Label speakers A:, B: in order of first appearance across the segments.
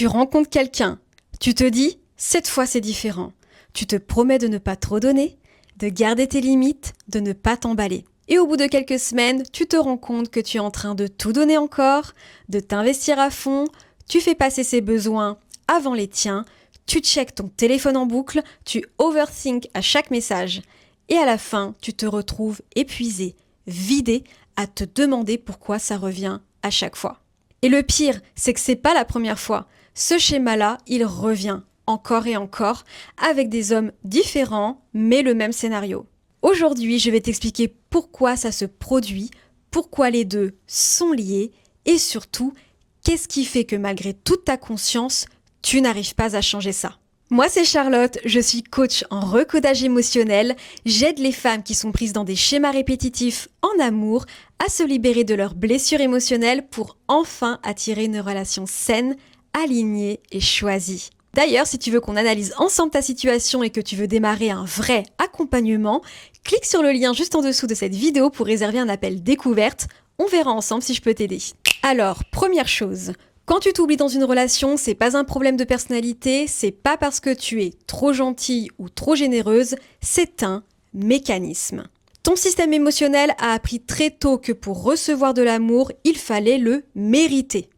A: Tu rencontres quelqu'un, tu te dis « cette fois c'est différent ». Tu te promets de ne pas trop donner, de garder tes limites, de ne pas t'emballer. Et au bout de quelques semaines, tu te rends compte que tu es en train de tout donner encore, de t'investir à fond, tu fais passer ses besoins avant les tiens, tu checkes ton téléphone en boucle, tu overthink à chaque message. Et à la fin, tu te retrouves épuisé, vidé, à te demander pourquoi ça revient à chaque fois. Et le pire, c'est que c'est pas la première fois. Ce schéma-là, il revient encore et encore, avec des hommes différents, mais le même scénario. Aujourd'hui, je vais t'expliquer pourquoi ça se produit, pourquoi les deux sont liés, et surtout, qu'est-ce qui fait que malgré toute ta conscience, tu n'arrives pas à changer ça. Moi, c'est Charlotte, je suis coach en recodage émotionnel. J'aide les femmes qui sont prises dans des schémas répétitifs en amour à se libérer de leurs blessures émotionnelles pour enfin attirer une relation saine, alignée et choisie. D'ailleurs, si tu veux qu'on analyse ensemble ta situation et que tu veux démarrer un vrai accompagnement, clique sur le lien juste en dessous de cette vidéo pour réserver un appel découverte. On verra ensemble si je peux t'aider. Alors, première chose, quand tu t'oublies dans une relation, c'est pas un problème de personnalité, c'est pas parce que tu es trop gentille ou trop généreuse, c'est un mécanisme. Ton système émotionnel a appris très tôt que pour recevoir de l'amour, il fallait le mériter.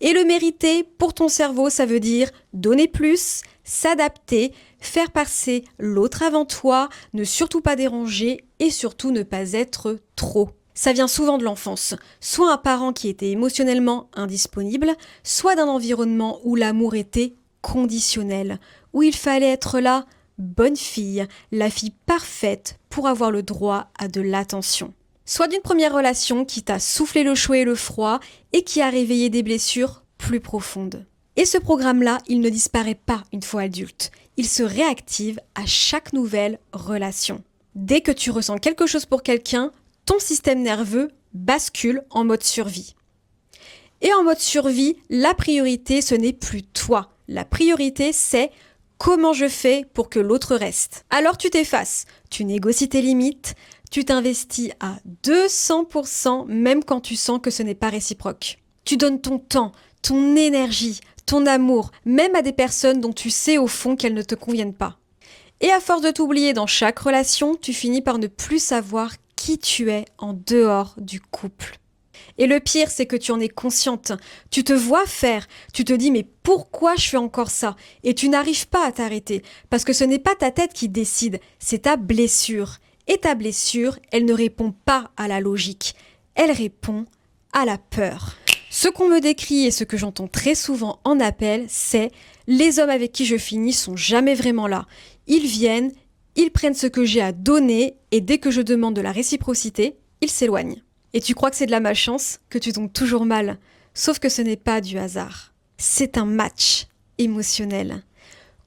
A: Et le mériter, pour ton cerveau, ça veut dire donner plus, s'adapter, faire passer l'autre avant toi, ne surtout pas déranger et surtout ne pas être trop. Ça vient souvent de l'enfance, soit un parent qui était émotionnellement indisponible, soit d'un environnement où l'amour était conditionnel, où il fallait être la bonne fille, la fille parfaite pour avoir le droit à de l'attention. Soit d'une première relation qui t'a soufflé le chaud et le froid et qui a réveillé des blessures plus profondes. Et ce programme-là, il ne disparaît pas une fois adulte. Il se réactive à chaque nouvelle relation. Dès que tu ressens quelque chose pour quelqu'un, ton système nerveux bascule en mode survie. Et en mode survie, la priorité, ce n'est plus toi. La priorité, c'est comment je fais pour que l'autre reste. Alors tu t'effaces, tu négocies tes limites, tu t'investis à 200%, même quand tu sens que ce n'est pas réciproque. Tu donnes ton temps, ton énergie, ton amour, même à des personnes dont tu sais au fond qu'elles ne te conviennent pas. Et à force de t'oublier dans chaque relation, tu finis par ne plus savoir qui tu es en dehors du couple. Et le pire, c'est que tu en es consciente. Tu te vois faire. Tu te dis, mais pourquoi je fais encore ça? Et tu n'arrives pas à t'arrêter. Parce que ce n'est pas ta tête qui décide, c'est ta blessure. Et ta blessure, elle ne répond pas à la logique. Elle répond à la peur. Ce qu'on me décrit et ce que j'entends très souvent en appel, c'est « les hommes avec qui je finis sont jamais vraiment là. Ils viennent, ils prennent ce que j'ai à donner et dès que je demande de la réciprocité, ils s'éloignent. » Et tu crois que c'est de la malchance, que tu tombes toujours mal. Sauf que ce n'est pas du hasard. C'est un match émotionnel.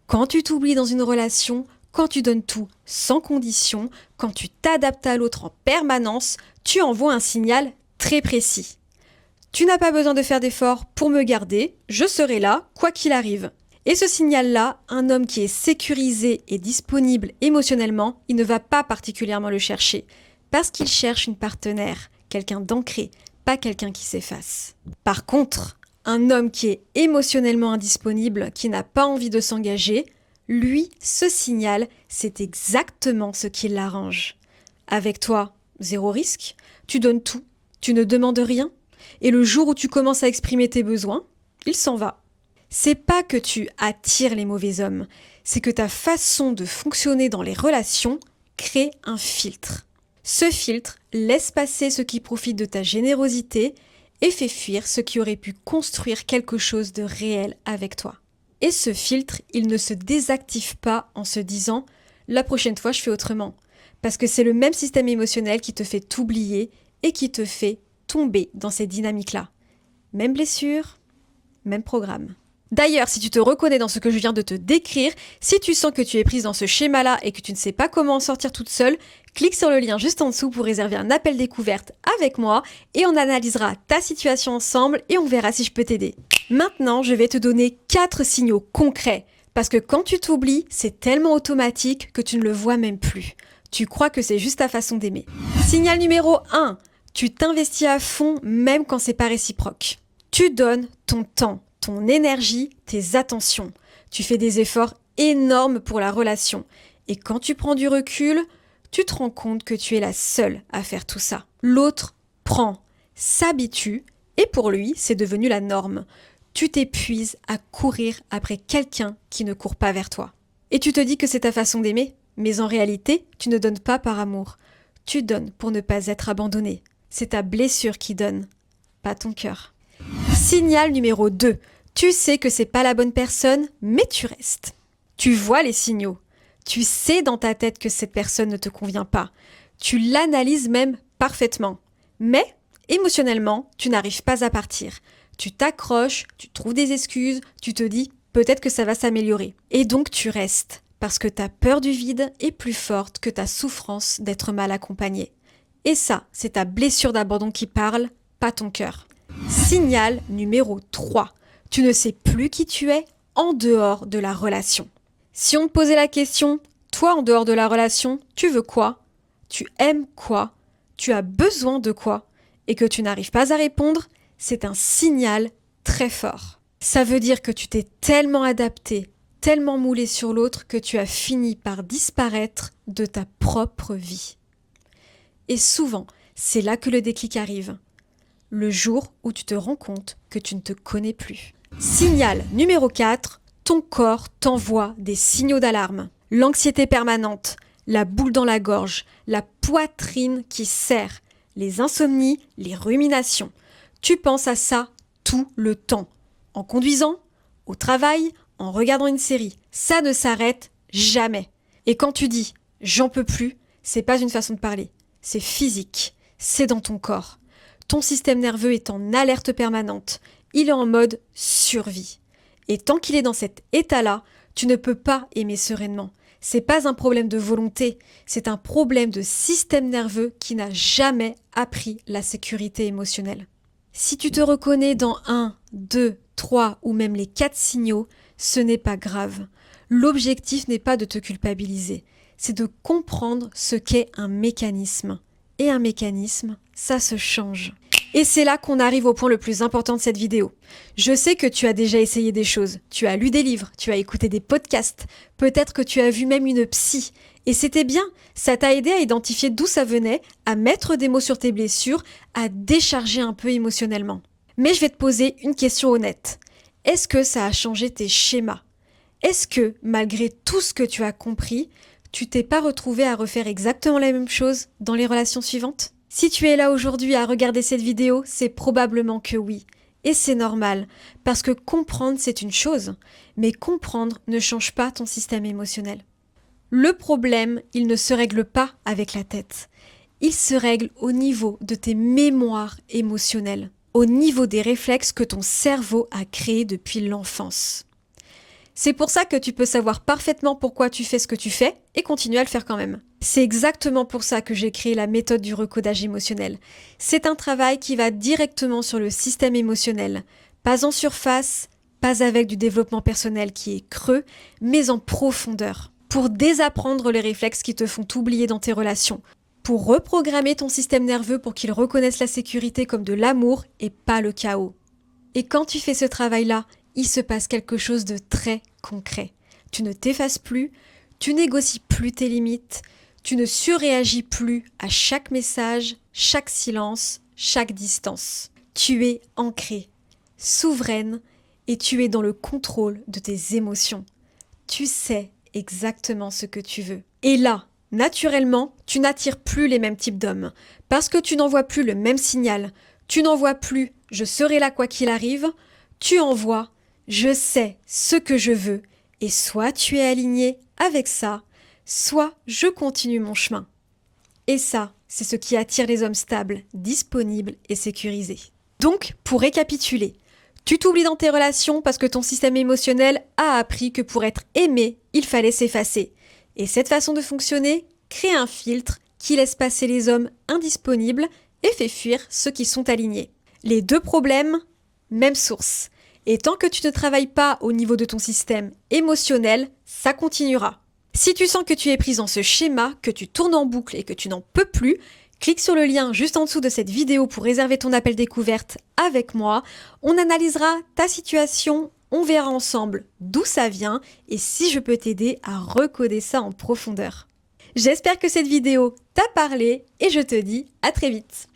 A: Quand tu t'oublies dans une relation, quand tu donnes tout sans condition, quand tu t'adaptes à l'autre en permanence, tu envoies un signal très précis. Tu n'as pas besoin de faire d'efforts pour me garder, je serai là, quoi qu'il arrive. Et ce signal-là, un homme qui est sécurisé et disponible émotionnellement, il ne va pas particulièrement le chercher, parce qu'il cherche une partenaire, quelqu'un d'ancré, pas quelqu'un qui s'efface. Par contre, un homme qui est émotionnellement indisponible, qui n'a pas envie de s'engager, lui, ce signal, c'est exactement ce qui l'arrange. Avec toi, zéro risque, tu donnes tout, tu ne demandes rien, et le jour où tu commences à exprimer tes besoins, il s'en va. C'est pas que tu attires les mauvais hommes, c'est que ta façon de fonctionner dans les relations crée un filtre. Ce filtre laisse passer ce qui profite de ta générosité et fait fuir ce qui aurait pu construire quelque chose de réel avec toi. Et ce filtre, il ne se désactive pas en se disant « la prochaine fois, je fais autrement ». Parce que c'est le même système émotionnel qui te fait t'oublier et qui te fait tomber dans ces dynamiques-là. Même blessure, même programme. D'ailleurs, si tu te reconnais dans ce que je viens de te décrire, si tu sens que tu es prise dans ce schéma-là et que tu ne sais pas comment en sortir toute seule, clique sur le lien juste en dessous pour réserver un appel découverte avec moi et on analysera ta situation ensemble et on verra si je peux t'aider. Maintenant, je vais te donner 4 signaux concrets parce que quand tu t'oublies, c'est tellement automatique que tu ne le vois même plus. Tu crois que c'est juste ta façon d'aimer. Signal numéro 1, tu t'investis à fond même quand c'est pas réciproque. Tu donnes ton temps, ton énergie, tes attentions. Tu fais des efforts énormes pour la relation. Et quand tu prends du recul, tu te rends compte que tu es la seule à faire tout ça. L'autre prend, s'habitue, et pour lui, c'est devenu la norme. Tu t'épuises à courir après quelqu'un qui ne court pas vers toi. Et tu te dis que c'est ta façon d'aimer, mais en réalité, tu ne donnes pas par amour. Tu donnes pour ne pas être abandonné. C'est ta blessure qui donne, pas ton cœur. Signal numéro 2. Tu sais que c'est pas la bonne personne, mais tu restes. Tu vois les signaux. Tu sais dans ta tête que cette personne ne te convient pas. Tu l'analyses même parfaitement. Mais, émotionnellement, tu n'arrives pas à partir. Tu t'accroches, tu trouves des excuses, tu te dis peut-être que ça va s'améliorer. Et donc tu restes, parce que ta peur du vide est plus forte que ta souffrance d'être mal accompagné. Et ça, c'est ta blessure d'abandon qui parle, pas ton cœur. Signal numéro 3. Tu ne sais plus qui tu es en dehors de la relation. Si on te posait la question, toi en dehors de la relation, tu veux quoi? Tu aimes quoi? Tu as besoin de quoi? Et que tu n'arrives pas à répondre, c'est un signal très fort. Ça veut dire que tu t'es tellement adapté, tellement moulé sur l'autre que tu as fini par disparaître de ta propre vie. Et souvent, c'est là que le déclic arrive. Le jour où tu te rends compte que tu ne te connais plus. Signal numéro 4, ton corps t'envoie des signaux d'alarme. L'anxiété permanente, la boule dans la gorge, la poitrine qui serre, les insomnies, les ruminations. Tu penses à ça tout le temps. En conduisant, au travail, en regardant une série. Ça ne s'arrête jamais. Et quand tu dis « j'en peux plus », c'est pas une façon de parler. C'est physique. C'est dans ton corps. Ton système nerveux est en alerte permanente. Il est en mode survie. Et tant qu'il est dans cet état-là, tu ne peux pas aimer sereinement. C'est pas un problème de volonté, c'est un problème de système nerveux qui n'a jamais appris la sécurité émotionnelle. Si tu te reconnais dans 1, 2, 3 ou même les 4 signaux, ce n'est pas grave. L'objectif n'est pas de te culpabiliser, c'est de comprendre ce qu'est un mécanisme. Et un mécanisme, ça se change. Et c'est là qu'on arrive au point le plus important de cette vidéo. Je sais que tu as déjà essayé des choses, tu as lu des livres, tu as écouté des podcasts, peut-être que tu as vu même une psy. Et c'était bien, ça t'a aidé à identifier d'où ça venait, à mettre des mots sur tes blessures, à décharger un peu émotionnellement. Mais je vais te poser une question honnête. Est-ce que ça a changé tes schémas? Est-ce que, malgré tout ce que tu as compris, tu t'es pas retrouvé à refaire exactement la même chose dans les relations suivantes? Si tu es là aujourd'hui à regarder cette vidéo, c'est probablement que oui. Et c'est normal, parce que comprendre c'est une chose, mais comprendre ne change pas ton système émotionnel. Le problème, il ne se règle pas avec la tête. Il se règle au niveau de tes mémoires émotionnelles, au niveau des réflexes que ton cerveau a créés depuis l'enfance. C'est pour ça que tu peux savoir parfaitement pourquoi tu fais ce que tu fais et continuer à le faire quand même. C'est exactement pour ça que j'ai créé la méthode du recodage émotionnel. C'est un travail qui va directement sur le système émotionnel, pas en surface, pas avec du développement personnel qui est creux, mais en profondeur, pour désapprendre les réflexes qui te font oublier dans tes relations, pour reprogrammer ton système nerveux pour qu'il reconnaisse la sécurité comme de l'amour et pas le chaos. Et quand tu fais ce travail-là, il se passe quelque chose de très concret. Tu ne t'effaces plus, tu négocies plus tes limites, tu ne surréagis plus à chaque message, chaque silence, chaque distance. Tu es ancrée, souveraine et tu es dans le contrôle de tes émotions. Tu sais exactement ce que tu veux. Et là, naturellement, tu n'attires plus les mêmes types d'hommes parce que tu n'envoies plus le même signal. Tu n'envoies plus « je serai là quoi qu'il arrive », tu envoies « je sais ce que je veux » et soit tu es aligné avec ça, soit je continue mon chemin. Et ça, c'est ce qui attire les hommes stables, disponibles et sécurisés. Donc, pour récapituler, tu t'oublies dans tes relations parce que ton système émotionnel a appris que pour être aimé, il fallait s'effacer. Et cette façon de fonctionner crée un filtre qui laisse passer les hommes indisponibles et fait fuir ceux qui sont alignés. Les deux problèmes, même source. Et tant que tu ne travailles pas au niveau de ton système émotionnel, ça continuera. Si tu sens que tu es prise dans ce schéma, que tu tournes en boucle et que tu n'en peux plus, Clique sur le lien juste en dessous de cette vidéo pour réserver ton appel découverte avec moi. On analysera ta situation, on verra ensemble d'où ça vient et si je peux t'aider à recoder ça en profondeur. J'espère que cette vidéo t'a parlé et je te dis à très vite.